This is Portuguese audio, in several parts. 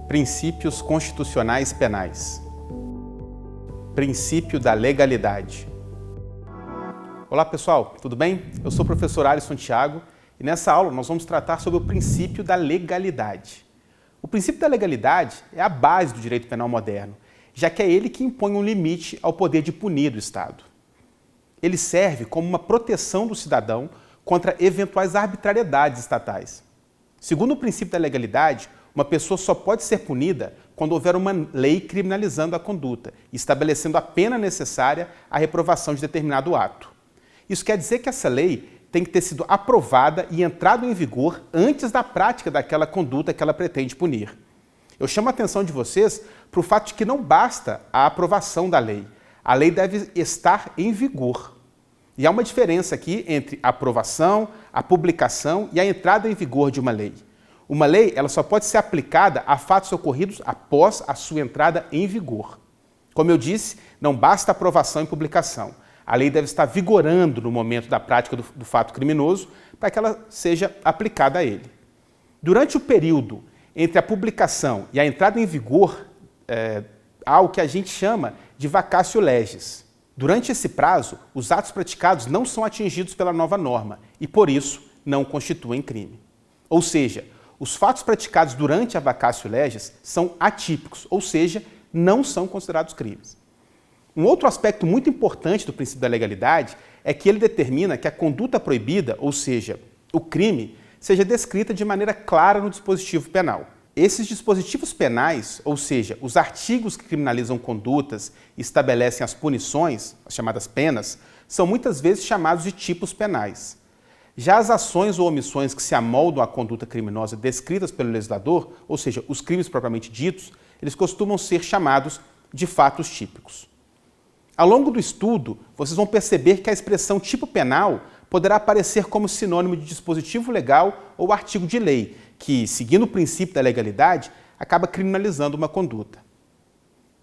Princípios constitucionais penais. Princípio da legalidade. Olá pessoal, tudo bem? Eu sou o professor Alisson Thiago e nessa aula nós vamos tratar sobre o princípio da legalidade. O princípio da legalidade é a base do direito penal moderno, já que é ele que impõe um limite ao poder de punir do Estado. Ele serve como uma proteção do cidadão contra eventuais arbitrariedades estatais. Segundo o princípio da legalidade, uma pessoa só pode ser punida quando houver uma lei criminalizando a conduta, estabelecendo a pena necessária à reprovação de determinado ato. Isso quer dizer que essa lei tem que ter sido aprovada e entrado em vigor antes da prática daquela conduta que ela pretende punir. Eu chamo a atenção de vocês para o fato de que não basta a aprovação da lei. A lei deve estar em vigor. E há uma diferença aqui entre a aprovação, a publicação e a entrada em vigor de uma lei. Uma lei ela só pode ser aplicada a fatos ocorridos após a sua entrada em vigor. Como eu disse, não basta aprovação e publicação. A lei deve estar vigorando no momento da prática do fato criminoso para que ela seja aplicada a ele. Durante o período entre a publicação e a entrada em vigor, há o que a gente chama de vacatio legis. Durante esse prazo, os atos praticados não são atingidos pela nova norma e, por isso, não constituem crime. Ou seja, os fatos praticados durante a vacatio legis são atípicos, ou seja, não são considerados crimes. Um outro aspecto muito importante do princípio da legalidade é que ele determina que a conduta proibida, ou seja, o crime, seja descrita de maneira clara no dispositivo penal. Esses dispositivos penais, ou seja, os artigos que criminalizam condutas e estabelecem as punições, as chamadas penas, são muitas vezes chamados de tipos penais. Já as ações ou omissões que se amoldam à conduta criminosa descritas pelo legislador, ou seja, os crimes propriamente ditos, eles costumam ser chamados de fatos típicos. Ao longo do estudo, vocês vão perceber que a expressão tipo penal poderá aparecer como sinônimo de dispositivo legal ou artigo de lei, que, seguindo o princípio da legalidade, acaba criminalizando uma conduta.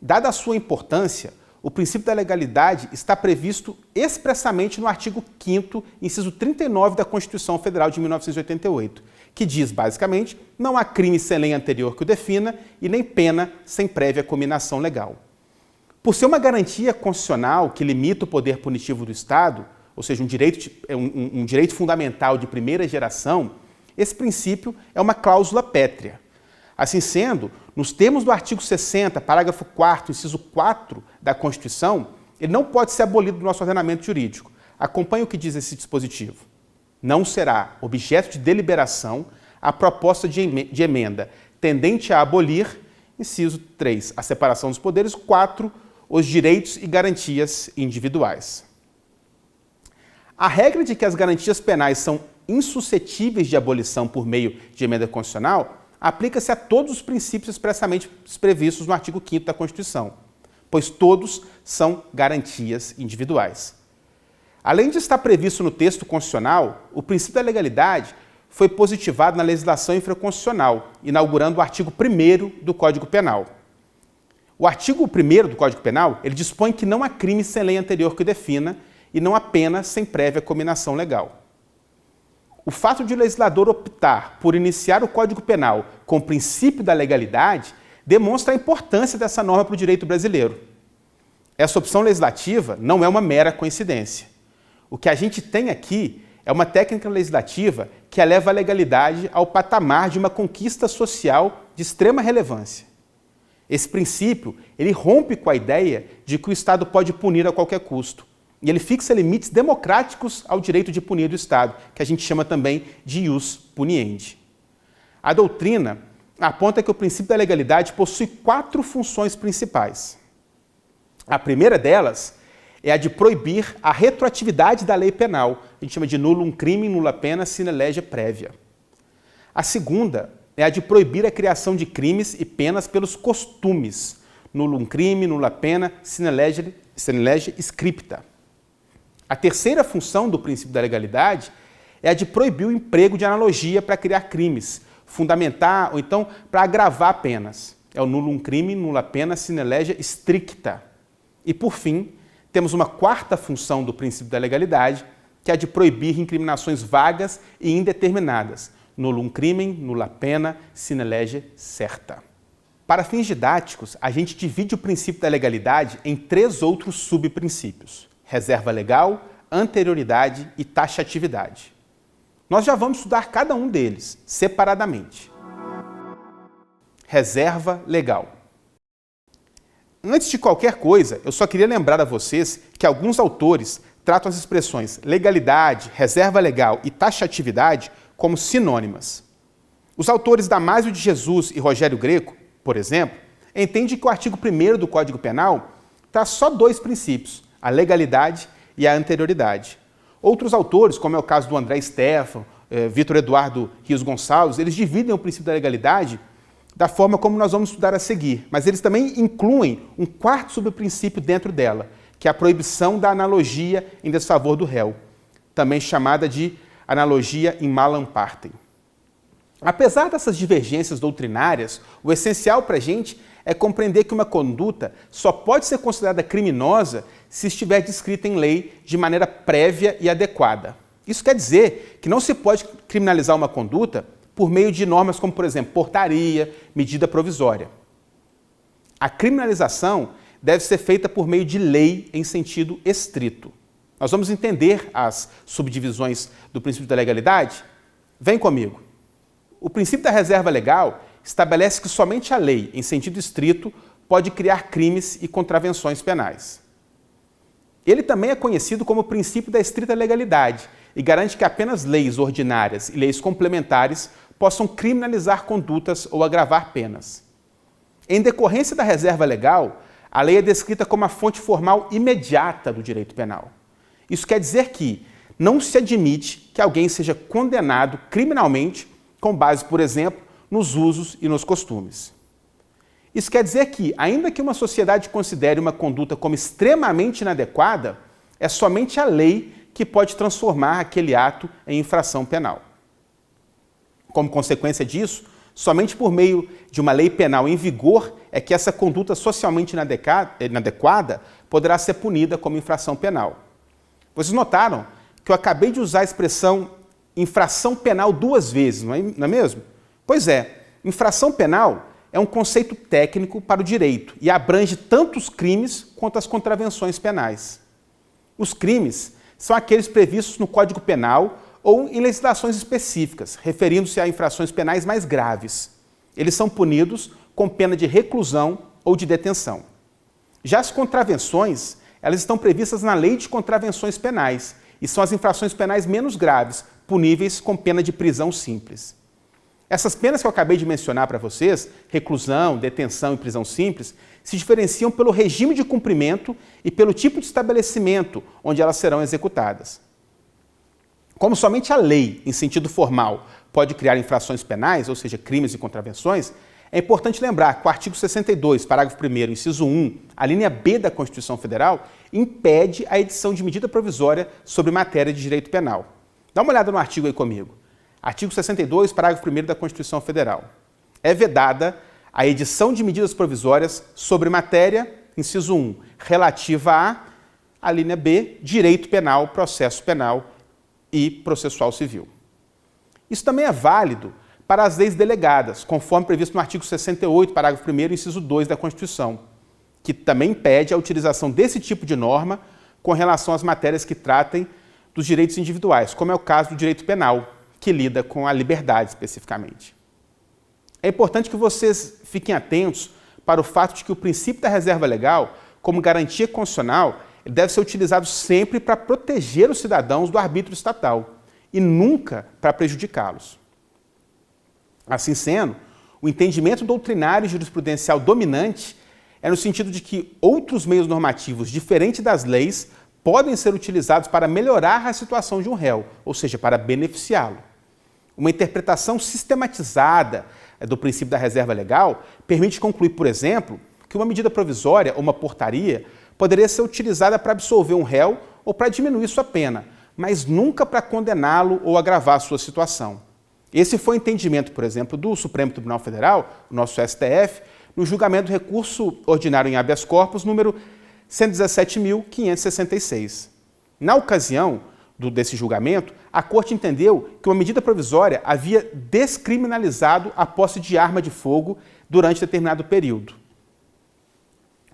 Dada a sua importância, o princípio da legalidade está previsto expressamente no artigo 5º, inciso 39 da Constituição Federal de 1988, que diz, basicamente, não há crime sem lei anterior que o defina e nem pena sem prévia cominação legal. Por ser uma garantia constitucional que limita o poder punitivo do Estado, ou seja, um direito fundamental de primeira geração, esse princípio é uma cláusula pétrea. Assim sendo, nos termos do artigo 60, parágrafo 4º, inciso 4 da Constituição, ele não pode ser abolido do nosso ordenamento jurídico. Acompanhe o que diz esse dispositivo. Não será objeto de deliberação a proposta de emenda tendente a abolir, inciso 3, a separação dos poderes, 4, os direitos e garantias individuais. A regra de que as garantias penais são insuscetíveis de abolição por meio de emenda constitucional aplica-se a todos os princípios expressamente previstos no artigo 5º da Constituição, pois todos são garantias individuais. Além de estar previsto no texto constitucional, o princípio da legalidade foi positivado na legislação infraconstitucional, inaugurando o artigo 1º do Código Penal. O artigo 1º do Código Penal, ele dispõe que não há crime sem lei anterior que o defina e não há pena sem prévia cominação legal. O fato de o legislador optar por iniciar o Código Penal com o princípio da legalidade demonstra a importância dessa norma para o direito brasileiro. Essa opção legislativa não é uma mera coincidência. O que a gente tem aqui é uma técnica legislativa que eleva a legalidade ao patamar de uma conquista social de extrema relevância. Esse princípio, ele rompe com a ideia de que o Estado pode punir a qualquer custo. E ele fixa limites democráticos ao direito de punir do Estado, que a gente chama também de ius puniendi. A doutrina aponta que o princípio da legalidade possui 4 funções principais. A primeira delas é a de proibir a retroatividade da lei penal. A gente chama de nullum crimen, nulla pena, sine lege prévia. A segunda é a de proibir a criação de crimes e penas pelos costumes. Nullum crimen, nulla pena, sine lege scripta. A terceira função do princípio da legalidade é a de proibir o emprego de analogia para criar crimes, fundamentar ou então para agravar penas. É o nullum crimen, nulla pena, sine lege stricta. E, por fim, temos uma quarta função do princípio da legalidade, que é a de proibir incriminações vagas e indeterminadas. Nullum crimen, nulla pena, sine lege certa. Para fins didáticos, a gente divide o princípio da legalidade em 3 outros subprincípios: reserva legal, anterioridade e taxatividade. Nós já vamos estudar cada um deles, separadamente. Reserva legal. Antes de qualquer coisa, eu só queria lembrar a vocês que alguns autores tratam as expressões legalidade, reserva legal e taxatividade como sinônimas. Os autores Damásio de Jesus e Rogério Greco, por exemplo, entendem que o artigo 1º do Código Penal traz só 2 princípios, a legalidade e a anterioridade. Outros autores, como é o caso do André Stefan, Vitor Eduardo Rios Gonçalves, eles dividem o princípio da legalidade da forma como nós vamos estudar a seguir, mas eles também incluem um 4º subprincípio dentro dela, que é a proibição da analogia em desfavor do réu, também chamada de analogia in malam partem. Apesar dessas divergências doutrinárias, o essencial para a gente é compreender que uma conduta só pode ser considerada criminosa se estiver descrita em lei de maneira prévia e adequada. Isso quer dizer que não se pode criminalizar uma conduta por meio de normas como, por exemplo, portaria, medida provisória. A criminalização deve ser feita por meio de lei em sentido estrito. Nós vamos entender as subdivisões do princípio da legalidade? Vem comigo. O princípio da reserva legal estabelece que somente a lei, em sentido estrito, pode criar crimes e contravenções penais. Ele também é conhecido como princípio da estrita legalidade e garante que apenas leis ordinárias e leis complementares possam criminalizar condutas ou agravar penas. Em decorrência da reserva legal, a lei é descrita como a fonte formal imediata do direito penal. Isso quer dizer que não se admite que alguém seja condenado criminalmente com base, por exemplo, nos usos e nos costumes. Isso quer dizer que, ainda que uma sociedade considere uma conduta como extremamente inadequada, é somente a lei que pode transformar aquele ato em infração penal. Como consequência disso, somente por meio de uma lei penal em vigor é que essa conduta socialmente inadequada poderá ser punida como infração penal. Vocês notaram que eu acabei de usar a expressão infração penal 2 vezes, não é mesmo? Pois é, infração penal é um conceito técnico para o direito e abrange tanto os crimes quanto as contravenções penais. Os crimes são aqueles previstos no Código Penal ou em legislações específicas, referindo-se a infrações penais mais graves. Eles são punidos com pena de reclusão ou de detenção. Já as contravenções, elas estão previstas na Lei de Contravenções Penais e são as infrações penais menos graves, puníveis com pena de prisão simples. Essas penas que eu acabei de mencionar para vocês, reclusão, detenção e prisão simples, se diferenciam pelo regime de cumprimento e pelo tipo de estabelecimento onde elas serão executadas. Como somente a lei, em sentido formal, pode criar infrações penais, ou seja, crimes e contravenções, é importante lembrar que o artigo 62, parágrafo 1º, inciso 1, a linha B da Constituição Federal, impede a edição de medida provisória sobre matéria de direito penal. Dá uma olhada no artigo aí comigo. Artigo 62, parágrafo 1º da Constituição Federal. É vedada a edição de medidas provisórias sobre matéria, inciso 1, relativa a linha B, direito penal, processo penal e processual civil. Isso também é válido para as leis delegadas, conforme previsto no artigo 68, parágrafo 1º, inciso 2 da Constituição, que também impede a utilização desse tipo de norma com relação às matérias que tratem dos direitos individuais, como é o caso do direito penal, que lida com a liberdade especificamente. É importante que vocês fiquem atentos para o fato de que o princípio da reserva legal, como garantia constitucional, ele deve ser utilizado sempre para proteger os cidadãos do arbítrio estatal e nunca para prejudicá-los. Assim sendo, o entendimento doutrinário e jurisprudencial dominante é no sentido de que outros meios normativos diferentes das leis podem ser utilizados para melhorar a situação de um réu, ou seja, para beneficiá-lo. Uma interpretação sistematizada do princípio da reserva legal permite concluir, por exemplo, que uma medida provisória ou uma portaria poderia ser utilizada para absolver um réu ou para diminuir sua pena, mas nunca para condená-lo ou agravar sua situação. Esse foi o entendimento, por exemplo, do Supremo Tribunal Federal, o nosso STF, no julgamento do recurso ordinário em habeas corpus número 117.566. Na ocasião, desse julgamento, a Corte entendeu que uma medida provisória havia descriminalizado a posse de arma de fogo durante determinado período.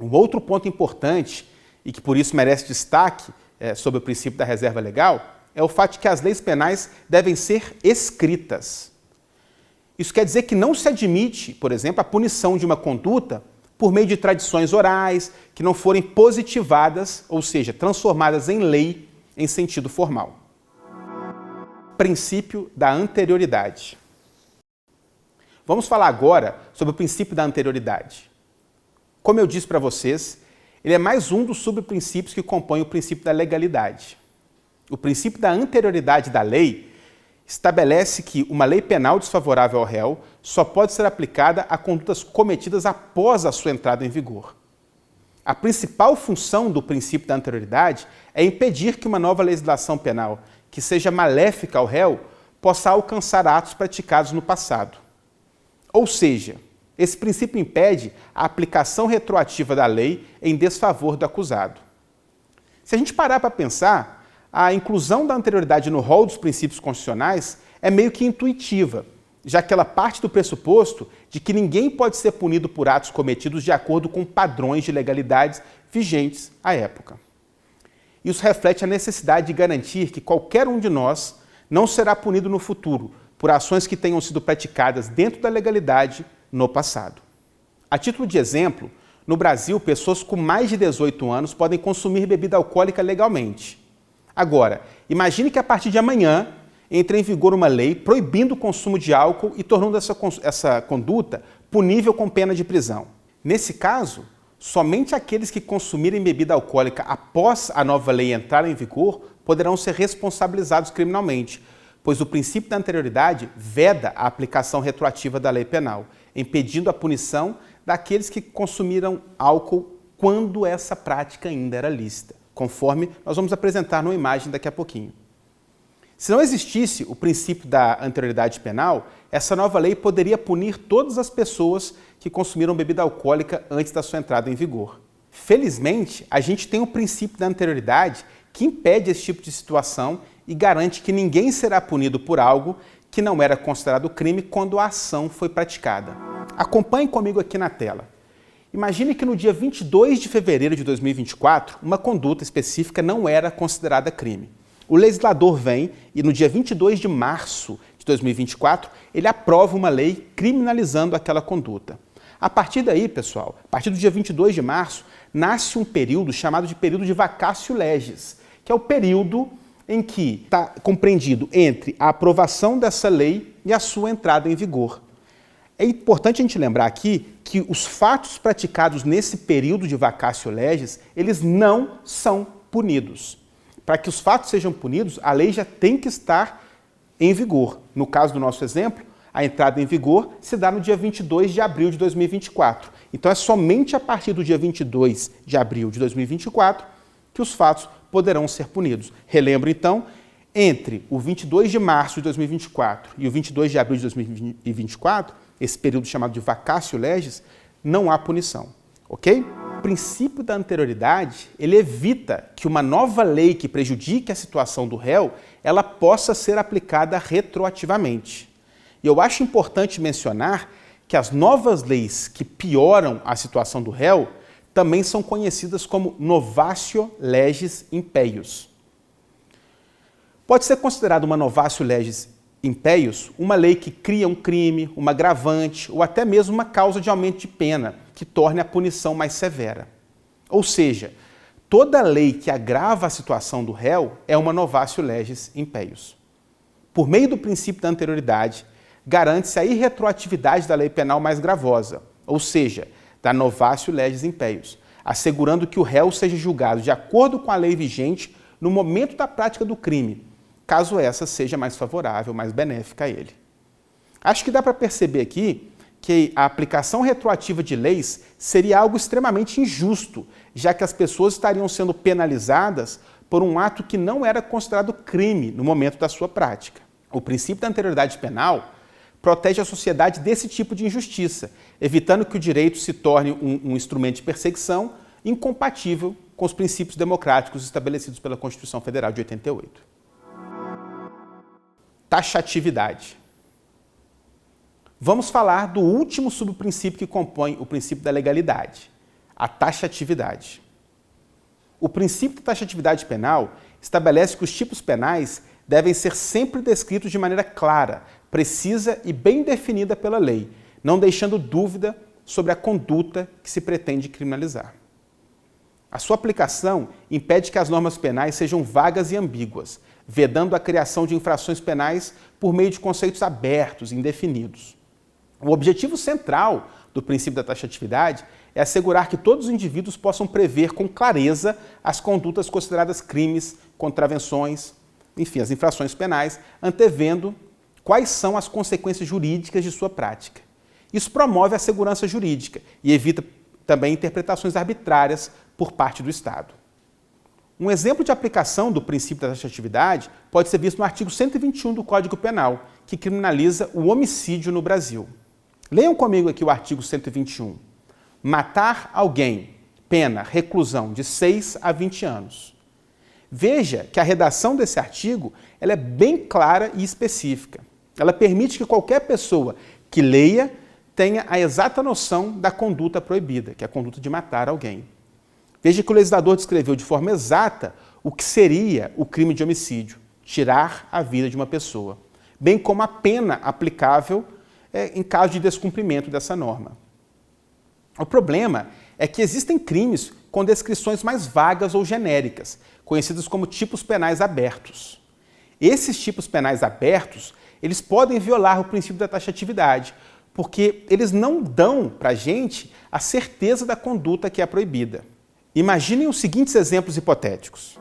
Um outro ponto importante, e que por isso merece destaque sobre o princípio da reserva legal, é o fato de que as leis penais devem ser escritas. Isso quer dizer que não se admite, por exemplo, a punição de uma conduta por meio de tradições orais que não forem positivadas, ou seja, transformadas em lei em sentido formal. Princípio da anterioridade. Vamos falar agora sobre o princípio da anterioridade. Como eu disse para vocês, ele é mais um dos subprincípios que compõem o princípio da legalidade. O princípio da anterioridade da lei estabelece que uma lei penal desfavorável ao réu só pode ser aplicada a condutas cometidas após a sua entrada em vigor. A principal função do princípio da anterioridade é impedir que uma nova legislação penal que seja maléfica ao réu possa alcançar atos praticados no passado. Ou seja, esse princípio impede a aplicação retroativa da lei em desfavor do acusado. Se a gente parar para pensar, a inclusão da anterioridade no rol dos princípios constitucionais é meio que intuitiva, já que ela parte do pressuposto de que ninguém pode ser punido por atos cometidos de acordo com padrões de legalidade vigentes à época. Isso reflete a necessidade de garantir que qualquer um de nós não será punido no futuro por ações que tenham sido praticadas dentro da legalidade no passado. A título de exemplo, no Brasil, pessoas com mais de 18 anos podem consumir bebida alcoólica legalmente. Agora, imagine que a partir de amanhã entre em vigor uma lei proibindo o consumo de álcool e tornando essa conduta punível com pena de prisão. Nesse caso, somente aqueles que consumirem bebida alcoólica após a nova lei entrar em vigor poderão ser responsabilizados criminalmente, pois o princípio da anterioridade veda a aplicação retroativa da lei penal, impedindo a punição daqueles que consumiram álcool quando essa prática ainda era lícita, conforme nós vamos apresentar numa imagem daqui a pouquinho. Se não existisse o princípio da anterioridade penal, essa nova lei poderia punir todas as pessoas que consumiram bebida alcoólica antes da sua entrada em vigor. Felizmente, a gente tem o princípio da anterioridade que impede esse tipo de situação e garante que ninguém será punido por algo que não era considerado crime quando a ação foi praticada. Acompanhe comigo aqui na tela. Imagine que no dia 22 de fevereiro de 2024, uma conduta específica não era considerada crime. O legislador vem e no dia 22 de março de 2024, ele aprova uma lei criminalizando aquela conduta. A partir daí, pessoal, a partir do dia 22 de março, nasce um período chamado de período de vacatio legis, que é o período em que está compreendido entre a aprovação dessa lei e a sua entrada em vigor. É importante a gente lembrar aqui que os fatos praticados nesse período de vacatio legis, eles não são punidos. Para que os fatos sejam punidos, a lei já tem que estar em vigor. No caso do nosso exemplo, a entrada em vigor se dá no dia 22 de abril de 2024. Então é somente a partir do dia 22 de abril de 2024 que os fatos poderão ser punidos. Relembro então, entre o 22 de março de 2024 e o 22 de abril de 2024, esse período chamado de vacatio legis, não há punição, ok? O princípio da anterioridade, ele evita que uma nova lei que prejudique a situação do réu, ela possa ser aplicada retroativamente. E eu acho importante mencionar que as novas leis que pioram a situação do réu também são conhecidas como novatio legis impeius. Pode ser considerada uma novatio legis impeius uma lei que cria um crime, uma agravante ou até mesmo uma causa de aumento de pena que torne a punição mais severa. Ou seja, toda lei que agrava a situação do réu é uma novatio legis impeius. Por meio do princípio da anterioridade, garante-se a irretroatividade da lei penal mais gravosa, ou seja, da novatio legis impeius, assegurando que o réu seja julgado de acordo com a lei vigente no momento da prática do crime, caso essa seja mais favorável, mais benéfica a ele. Acho que dá para perceber aqui que a aplicação retroativa de leis seria algo extremamente injusto, já que as pessoas estariam sendo penalizadas por um ato que não era considerado crime no momento da sua prática. O princípio da anterioridade penal protege a sociedade desse tipo de injustiça, evitando que o direito se torne um instrumento de perseguição incompatível com os princípios democráticos estabelecidos pela Constituição Federal de 88. taxatividade. Vamos falar do último subprincípio que compõe o princípio da legalidade, a taxatividade. O princípio da taxatividade penal estabelece que os tipos penais devem ser sempre descritos de maneira clara, precisa e bem definida pela lei, não deixando dúvida sobre a conduta que se pretende criminalizar. A sua aplicação impede que as normas penais sejam vagas e ambíguas, vedando a criação de infrações penais por meio de conceitos abertos e indefinidos. O objetivo central do princípio da taxatividade é assegurar que todos os indivíduos possam prever com clareza as condutas consideradas crimes, contravenções, enfim, as infrações penais, antevendo quais são as consequências jurídicas de sua prática. Isso promove a segurança jurídica e evita também interpretações arbitrárias por parte do Estado. Um exemplo de aplicação do princípio da taxatividade pode ser visto no artigo 121 do Código Penal, que criminaliza o homicídio no Brasil. Leiam comigo aqui o artigo 121. Matar alguém, pena, reclusão de 6 a 20 anos. Veja que a redação desse artigo ela é bem clara e específica. Ela permite que qualquer pessoa que leia tenha a exata noção da conduta proibida, que é a conduta de matar alguém. Veja que o legislador descreveu de forma exata o que seria o crime de homicídio, tirar a vida de uma pessoa, bem como a pena aplicável em caso de descumprimento dessa norma. O problema é que existem crimes com descrições mais vagas ou genéricas, conhecidos como tipos penais abertos. Esses tipos penais abertos, eles podem violar o princípio da taxatividade, porque eles não dão para a gente a certeza da conduta que é proibida. Imaginem os seguintes exemplos hipotéticos.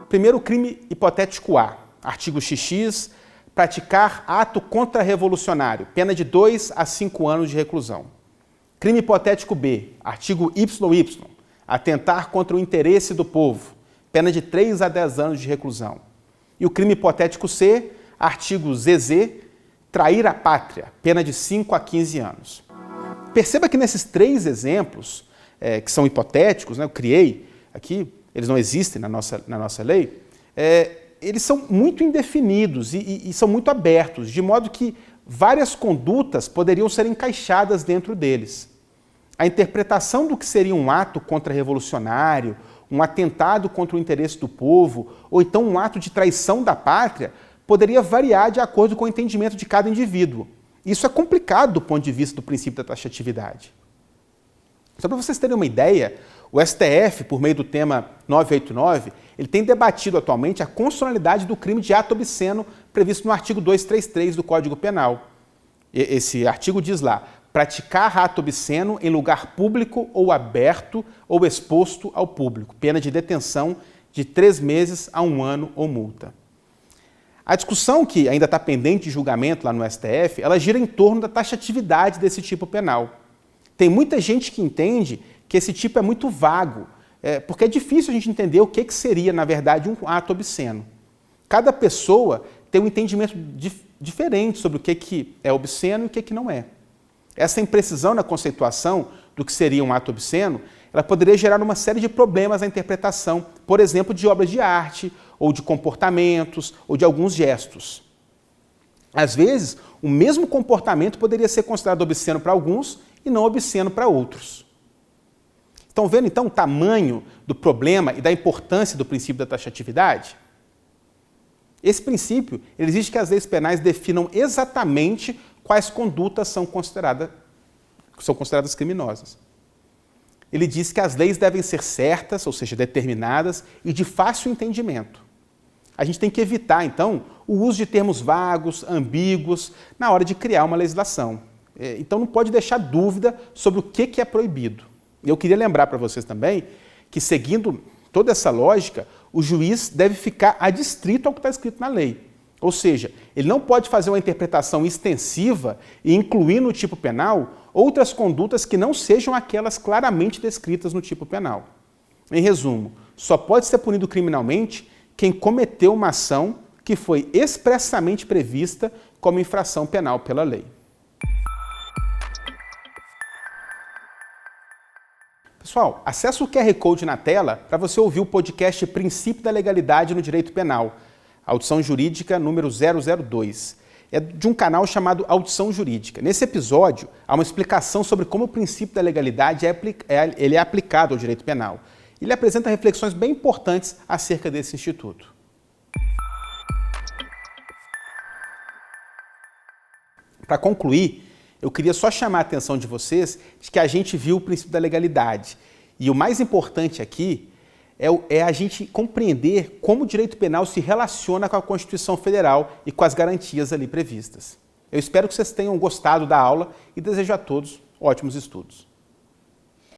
Primeiro, o crime hipotético A, artigo XX, praticar ato contra-revolucionário, pena de 2 a 5 anos de reclusão. Crime hipotético B, artigo YY, atentar contra o interesse do povo, pena de 3 a 10 anos de reclusão. E o crime hipotético C, artigo ZZ, trair a pátria, pena de 5 a 15 anos. Perceba que nesses 3 exemplos, que são hipotéticos, eu criei aqui, eles não existem na nossa lei, eles são muito indefinidos e são muito abertos, de modo que várias condutas poderiam ser encaixadas dentro deles. A interpretação do que seria um ato contra-revolucionário, um atentado contra o interesse do povo, ou então um ato de traição da pátria, poderia variar de acordo com o entendimento de cada indivíduo. Isso é complicado do ponto de vista do princípio da taxatividade. Só para vocês terem uma ideia, o STF, por meio do tema 989, ele tem debatido atualmente a constitucionalidade do crime de ato obsceno previsto no artigo 233 do Código Penal. Esse artigo diz lá, praticar ato obsceno em lugar público ou aberto ou exposto ao público, pena de detenção de 3 meses a 1 ano ou multa. A discussão que ainda está pendente de julgamento lá no STF, ela gira em torno da taxatividade desse tipo penal. Tem muita gente que entende que esse tipo é muito vago, porque é difícil a gente entender o que seria, na verdade, um ato obsceno. Cada pessoa tem um entendimento diferente sobre o que é obsceno e o que não é. Essa imprecisão na conceituação do que seria um ato obsceno, ela poderia gerar uma série de problemas na interpretação, por exemplo, de obras de arte, ou de comportamentos, ou de alguns gestos. Às vezes, o mesmo comportamento poderia ser considerado obsceno para alguns e não obsceno para outros. Estão vendo, então, o tamanho do problema e da importância do princípio da taxatividade? Esse princípio ele exige que as leis penais definam exatamente quais condutas são consideradas criminosas. Ele diz que as leis devem ser certas, ou seja, determinadas, e de fácil entendimento. A gente tem que evitar, então, o uso de termos vagos, ambíguos, na hora de criar uma legislação. Então, não pode deixar dúvida sobre o que é proibido. Eu queria lembrar para vocês também que, seguindo toda essa lógica, o juiz deve ficar adstrito ao que está escrito na lei. Ou seja, ele não pode fazer uma interpretação extensiva e incluir no tipo penal outras condutas que não sejam aquelas claramente descritas no tipo penal. Em resumo, só pode ser punido criminalmente quem cometeu uma ação que foi expressamente prevista como infração penal pela lei. Pessoal, acesse o QR Code na tela para você ouvir o podcast Princípio da Legalidade no Direito Penal. Audição Jurídica número 002. É de um canal chamado Audição Jurídica. Nesse episódio, há uma explicação sobre como o princípio da legalidade é aplicado ao direito penal. Ele apresenta reflexões bem importantes acerca desse instituto. Para concluir, eu queria só chamar a atenção de vocês de que a gente viu o princípio da legalidade. E o mais importante aqui é a gente compreender como o direito penal se relaciona com a Constituição Federal e com as garantias ali previstas. Eu espero que vocês tenham gostado da aula e desejo a todos ótimos estudos.